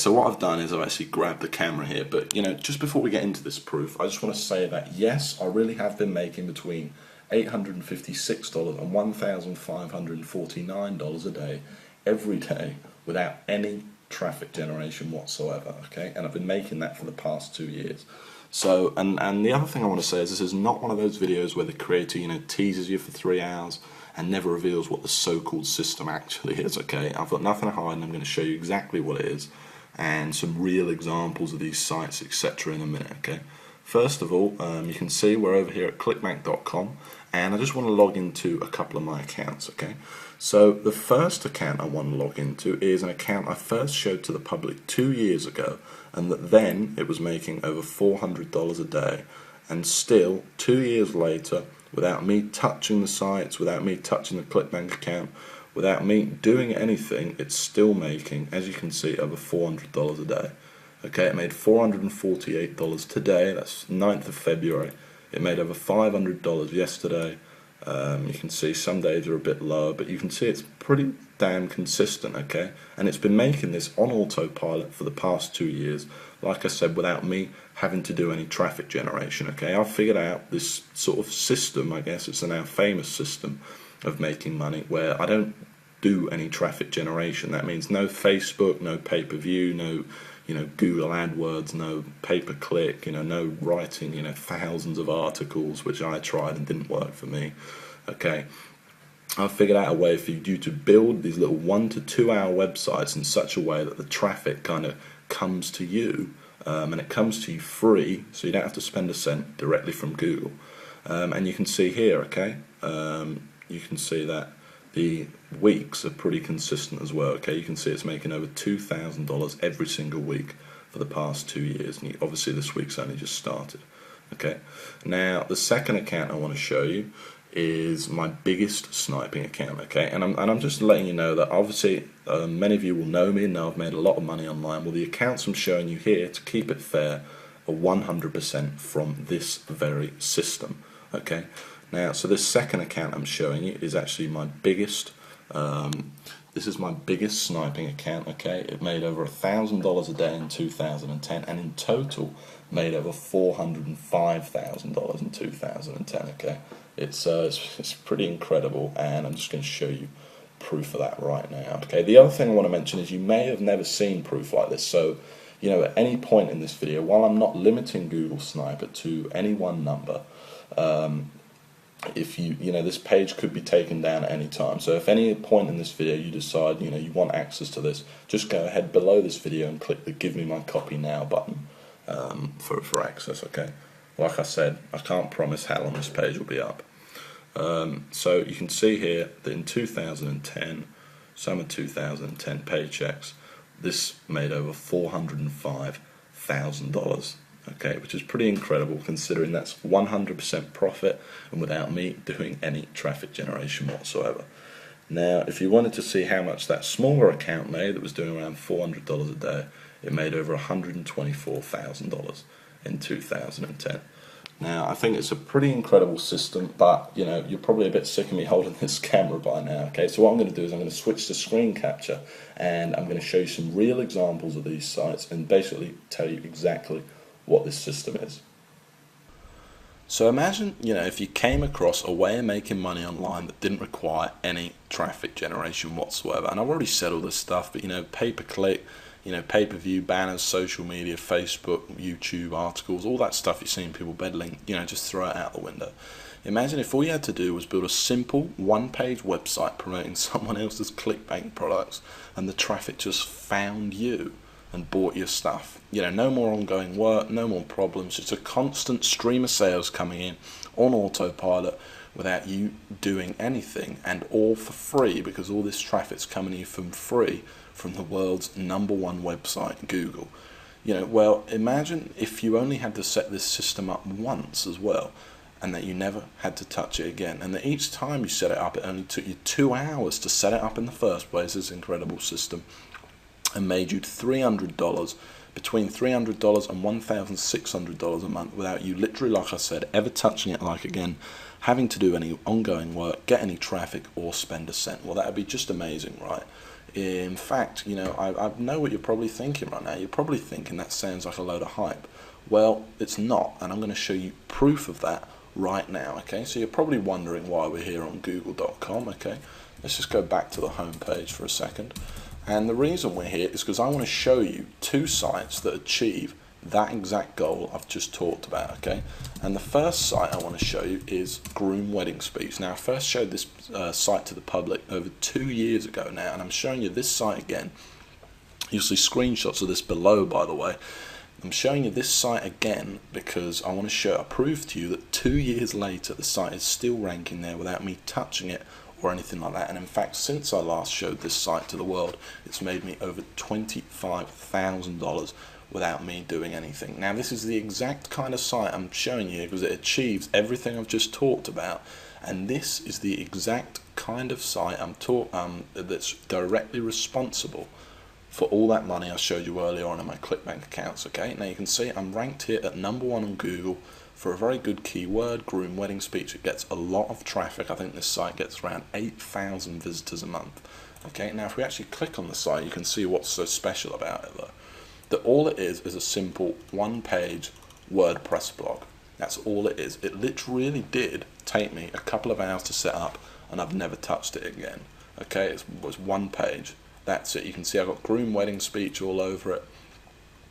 so what I've done is I've actually grabbed the camera here, but just before we get into this proof, I just want to say that yes, I really have been making between $856 and $1,549 a day, every day, without any traffic generation whatsoever, okay? And I've been making that for the past 2 years. So, and the other thing I want to say is this is not one of those videos where the creator, teases you for 3 hours and never reveals what the so-called system actually is, okay? I've got nothing to hide, and I'm going to show you exactly what it is and some real examples of these sites, etc. in a minute, okay? First of all, you can see we're over here at clickbank.com, and I just want to log into a couple of my accounts, okay? So the first account I want to log into is an account I first showed to the public 2 years ago, and that then it was making over $400 a day, and still 2 years later, without me touching the sites, without me touching the Clickbank account, without me doing anything, it's still making, as you can see, over $400 a day. Okay, it made $448 today, that's 9th of February. It made over $500 yesterday. You can see some days are a bit lower, but you can see it's pretty damn consistent, okay? And it's been making this on autopilot for the past 2 years, like I said, without me having to do any traffic generation, okay? I've figured out this sort of system, I guess it's a now famous system of making money, where I don't do any traffic generation. That means no Facebook, no pay-per-view, no Google AdWords, no pay-per-click, no writing, thousands of articles, which I tried and didn't work for me. Okay, I've figured out a way for you to build these little 1 to 2 hour websites in such a way that the traffic kind of comes to you, and it comes to you free, so you don't have to spend a cent directly from Google. And you can see here, okay, you can see that the weeks are pretty consistent as well, okay? You can see it's making over $2,000 every single week for the past 2 years, and obviously this week's only just started, okay? Now, the second account I want to show you is my biggest sniping account, okay? And I'm just letting you know that obviously many of you will know me and know I've made a lot of money online. Well, the accounts I'm showing you here, to keep it fair, are 100% from this very system, okay? Now, so this second account I'm showing you is actually my biggest, this is my biggest sniping account, okay? It made over $1,000 a day in 2010, and in total made over $405,000 in 2010, okay? It's pretty incredible, and I'm just going to show you proof of that right now, okay? The other thing I want to mention is you may have never seen proof like this, so at any point in this video, while I'm not limiting Google Sniper to any one number, if this page could be taken down at any time. So if any point in this video you decide you want access to this, just go ahead below this video and click the give me my copy now button for access, okay? Like I said, I can't promise how long this page will be up. So you can see here that in 2010, summer 2010 paychecks, this made over $405,000. Okay, which is pretty incredible considering that's 100% profit and without me doing any traffic generation whatsoever. Now, if you wanted to see how much that smaller account made that was doing around $400 a day, it made over $124,000 in 2010. Now, I think it's a pretty incredible system, but you're probably a bit sick of me holding this camera by now, okay? So what I'm going to do is I'm going to switch to screen capture, and I'm going to show you some real examples of these sites and basically tell you exactly what this system is. So imagine, if you came across a way of making money online that didn't require any traffic generation whatsoever. And I've already said all this stuff, but pay-per-click, pay-per-view, banners, social media, Facebook, YouTube, articles, all that stuff you've seen people peddling, just throw it out the window. Imagine if all you had to do was build a simple one-page website promoting someone else's Clickbank products, and the traffic just found you and bought your stuff. No more ongoing work, no more problems, just a constant stream of sales coming in on autopilot without you doing anything, and all for free, because all this traffic's coming to you from free from the world's #1 website, Google. Well, imagine if you only had to set this system up once as well, and that you never had to touch it again, and that each time you set it up it only took you 2 hours to set it up in the first place, this incredible system, and made you $300, between $300 and $1,600 a month without you literally, like I said, ever touching it again, having to do any ongoing work, get any traffic, or spend a cent. Well, that would be just amazing, right? In fact, I know what you're probably thinking right now. You're probably thinking that sounds like a load of hype. Well, it's not, and I'm going to show you proof of that right now, okay? So you're probably wondering why we're here on google.com, okay? Let's just go back to the home page for a second. And the reason we're here is because I want to show you two sites that achieve that exact goal I've just talked about, okay? And the first site I want to show you is Groom Wedding Speech. Now, I first showed this site to the public over 2 years ago now, and I'm showing you this site again. You'll see screenshots of this below, by the way. I'm showing you this site again because I want to prove to you that 2 years later the site is still ranking there without me touching it or anything like that. And in fact, since I last showed this site to the world, it's made me over $25,000 without me doing anything. Now, this is the exact kind of site I'm showing you because it achieves everything I've just talked about, and this is the exact kind of site that's directly responsible for all that money I showed you earlier on in my Clickbank accounts, okay? Now you can see I'm ranked here at #1 on Google for a very good keyword, Groom Wedding Speech. It gets a lot of traffic. I think this site gets around 8,000 visitors a month. Okay, now if we actually click on the site, you can see what's so special about it though. That all it is a simple one-page WordPress blog. That's all it is. It literally did take me a couple of hours to set up, and I've never touched it again. Okay, it was one page. That's it. You can see I've got Groom Wedding Speech all over it.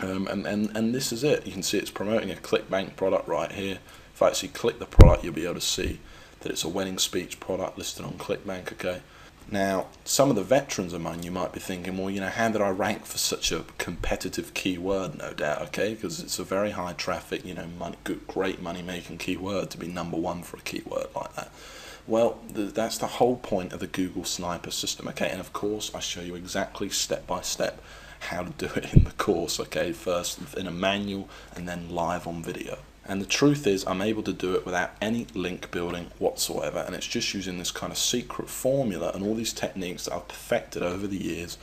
And this is it. You can see it's promoting a Clickbank product right here. If I actually click the product, you'll be able to see that it's a wedding speech product listed on Clickbank, okay? Now, some of the veterans among you might be thinking, well, how did I rank for such a competitive keyword? No doubt, okay? Because it's a very high traffic, great money-making keyword to be #1 for a keyword like that. Well, that's the whole point of the Google Sniper system, okay? And of course, I show you exactly step by step how to do it in the course, okay? First in a manual and then live on video. And the truth is, I'm able to do it without any link building whatsoever, and it's just using this kind of secret formula and all these techniques that I've perfected over the years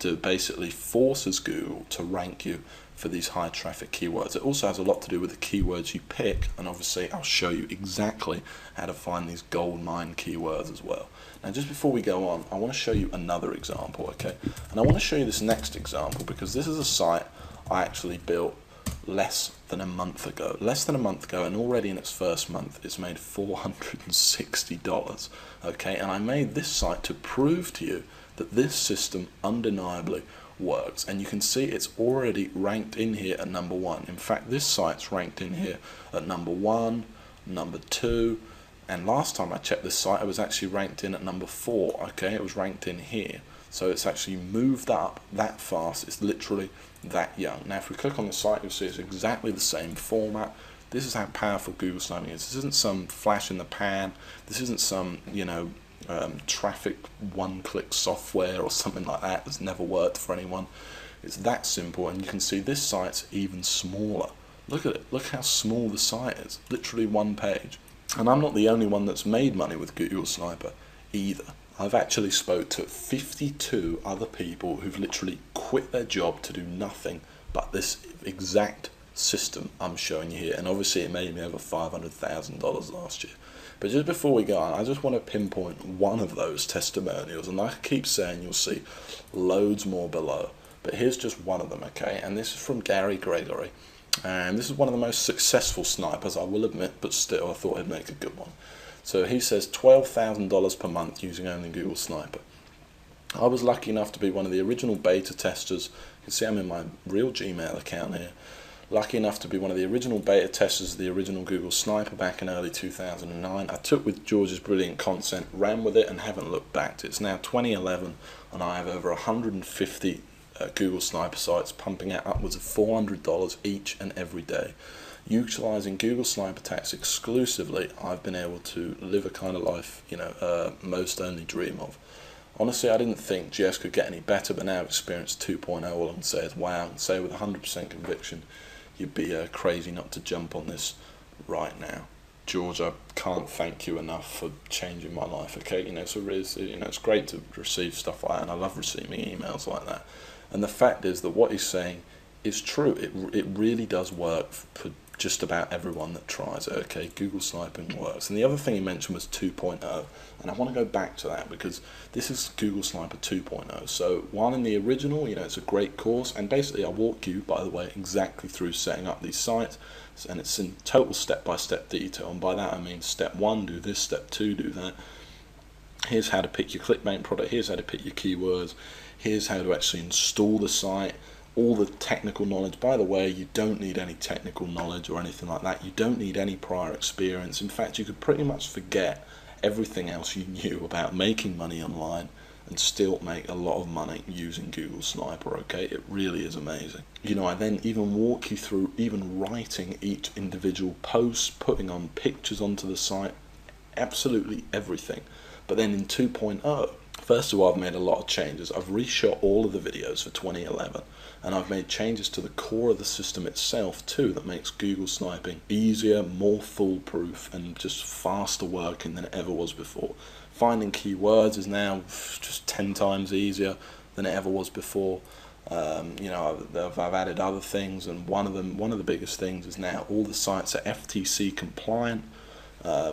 to basically forces Google to rank you for these high traffic keywords. It also has a lot to do with the keywords you pick, and obviously I'll show you exactly how to find these gold mine keywords as well. Now, just before we go on, I want to show you another example, okay? And I want to show you this next example because this is a site I actually built less than a month ago, and already in its first month it's made $460, okay? And I made this site to prove to you that this system undeniably works, and you can see it's already ranked in here at #1. In fact, this site's ranked in here at #1, #2, and last time I checked this site it was actually ranked in at #4, okay? It was ranked in here. So it's actually moved up that fast. It's literally that young. Now, if we click on the site, you'll see it's exactly the same format. This is how powerful Google Sniping is. This isn't some flash in the pan. This isn't some, traffic one-click software or something like that that's never worked for anyone. It's that simple, and you can see this site's even smaller. Look at it. Look how small the site is. Literally one page. And I'm not the only one that's made money with Google Sniper either. I've actually spoke to 52 other people who've literally quit their job to do nothing but this exact system I'm showing you here, and obviously it made me over $500,000 last year. But just before we go on, I just want to pinpoint one of those testimonials, and like I keep saying, you'll see loads more below, but here's just one of them, okay? And this is from Gary Gregory, and this is one of the most successful snipers, I will admit, but still I thought I'd make a good one. So he says $12,000 per month using only Google Sniper. I was lucky enough to be one of the original beta testers. You can see I'm in my real Gmail account here. Lucky enough to be one of the original beta testers of the original Google Sniper back in early 2009. I took with George's brilliant content, ran with it, and haven't looked back. It's now 2011, and I have over 150 Google Sniper sites pumping out upwards of $400 each and every day. Utilising Google Sniper attacks exclusively, I've been able to live a kind of life, most only dream of. Honestly, I didn't think GS could get any better, but now I've experienced 2.0, all I can say is wow, and say with 100% conviction, you'd be crazy not to jump on this right now. George, I can't thank you enough for changing my life, okay? So it's great to receive stuff like that, and I love receiving emails like that. And the fact is that what he's saying is true. It really does work for just about everyone that tries it. Okay, Google sniping works. And the other thing he mentioned was 2.0, and I want to go back to that because this is Google Sniper 2.0. So while in the original, it's a great course, and basically I walk you, by the way, exactly through setting up these sites, and it's in total step-by-step detail. And by that I mean step 1, do this, step 2, do that. Here's how to pick your Clickbank product, here's how to pick your keywords, here's how to actually install the site, all the technical knowledge. By the way, you don't need any technical knowledge or anything like that. You don't need any prior experience. In fact, you could pretty much forget everything else you knew about making money online and still make a lot of money using Google Sniper. Okay, it really is amazing. I then even walk you through even writing each individual post, putting on pictures onto the site, absolutely everything. But then in 2.0, first of all, I've made a lot of changes. I've reshot all of the videos for 2011, and I've made changes to the core of the system itself too that makes Google sniping easier, more foolproof, and just faster working than it ever was before. Finding keywords is now just 10 times easier than it ever was before. I've added other things, and one of the biggest things is now all the sites are FTC compliant.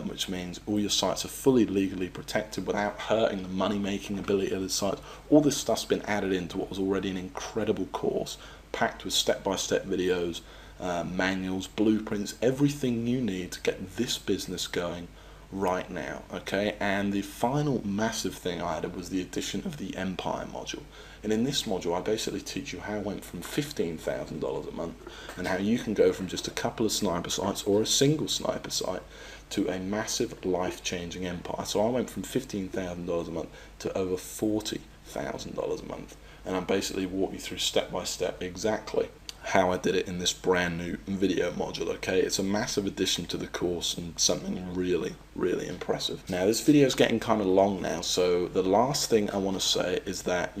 Which means all your sites are fully legally protected without hurting the money-making ability of the sites. All this stuff's been added into what was already an incredible course, packed with step-by-step videos, manuals, blueprints, everything you need to get this business going right now. Okay, and the final massive thing I added was the addition of the Empire module. And in this module, I basically teach you how I went from $15,000 a month and how you can go from just a couple of sniper sites or a single sniper site to a massive life-changing empire. So I went from $15,000 a month to over $40,000 a month, and I basically walk you through step by step exactly how I did it in this brand new video module. Okay, it's a massive addition to the course and something really, really impressive. Now this video is getting kind of long now, so the last thing I want to say is that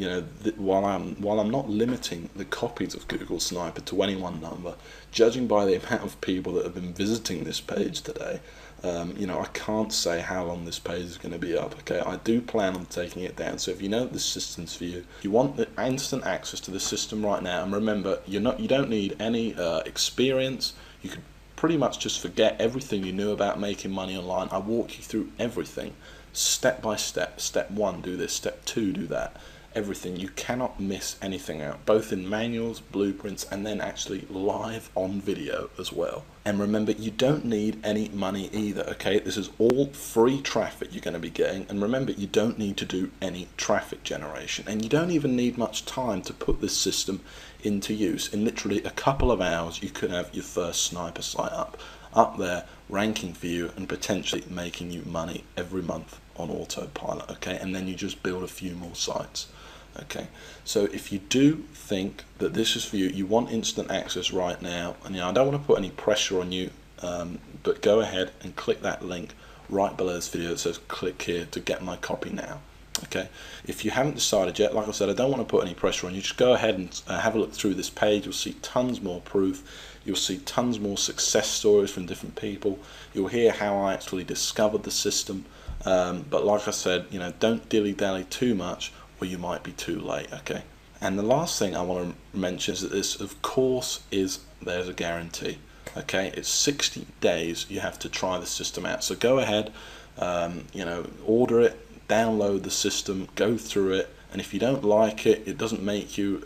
while I'm not limiting the copies of Google Sniper to any one number, judging by the amount of people that have been visiting this page today, I can't say how long this page is going to be up. Okay, I do plan on taking it down. So if you know the system's for you, you want the instant access to the system right now, and remember, you don't need any experience. You could pretty much just forget everything you knew about making money online. I walk you through everything, step by step. Step 1, do this. Step 2, do that. Everything. You cannot miss anything out, both in manuals, blueprints, and then actually live on video as well. And remember, you don't need any money either. Okay, this is all free traffic you're going to be getting, and remember, you don't need to do any traffic generation, and you don't even need much time to put this system into use. In literally a couple of hours, you could have your first sniper site up there, ranking for you and potentially making you money every month on autopilot. Okay, and then you just build a few more sites. Okay, so if you do think that this is for you, you want instant access right now, and I don't want to put any pressure on you, but go ahead and click that link right below this video that says click here to get my copy now. Okay, if you haven't decided yet, like I said, I don't want to put any pressure on you. Just go ahead and have a look through this page. You'll see tons more proof. You'll see tons more success stories from different people. You'll hear how I actually discovered the system. But like I said, don't dilly-dally too much, or you might be too late. Okay, and the last thing I want to mention is that this, of course, there's a guarantee. Okay, it's 60 days you have to try the system out. So go ahead, order it, download the system, go through it, and if you don't like it, it doesn't make you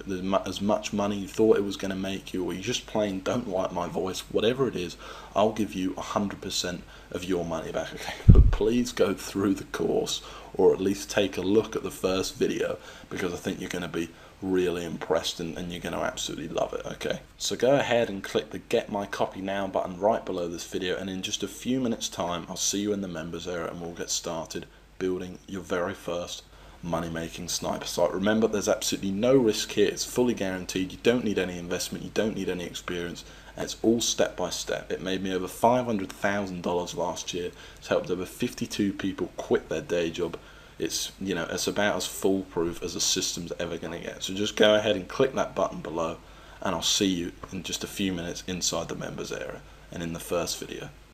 as much money you thought it was going to make you, or you just plain don't like my voice, whatever it is, I'll give you 100% of your money back. Okay, but please go through the course, or at least take a look at the first video, because I think you're going to be really impressed and you're going to absolutely love it. Okay, so go ahead and click the get my copy now button right below this video, and in just a few minutes time I'll see you in the members area and we'll get started building your very first money-making sniper site. Remember, there's absolutely no risk here. It's fully guaranteed. You don't need any investment, you don't need any experience, and it's all step by step. It made me over $500,000 last year. It's helped over 52 people quit their day job. It's it's about as foolproof as a system's ever going to get. So just go ahead and click that button below, and I'll see you in just a few minutes inside the members area and in the first video.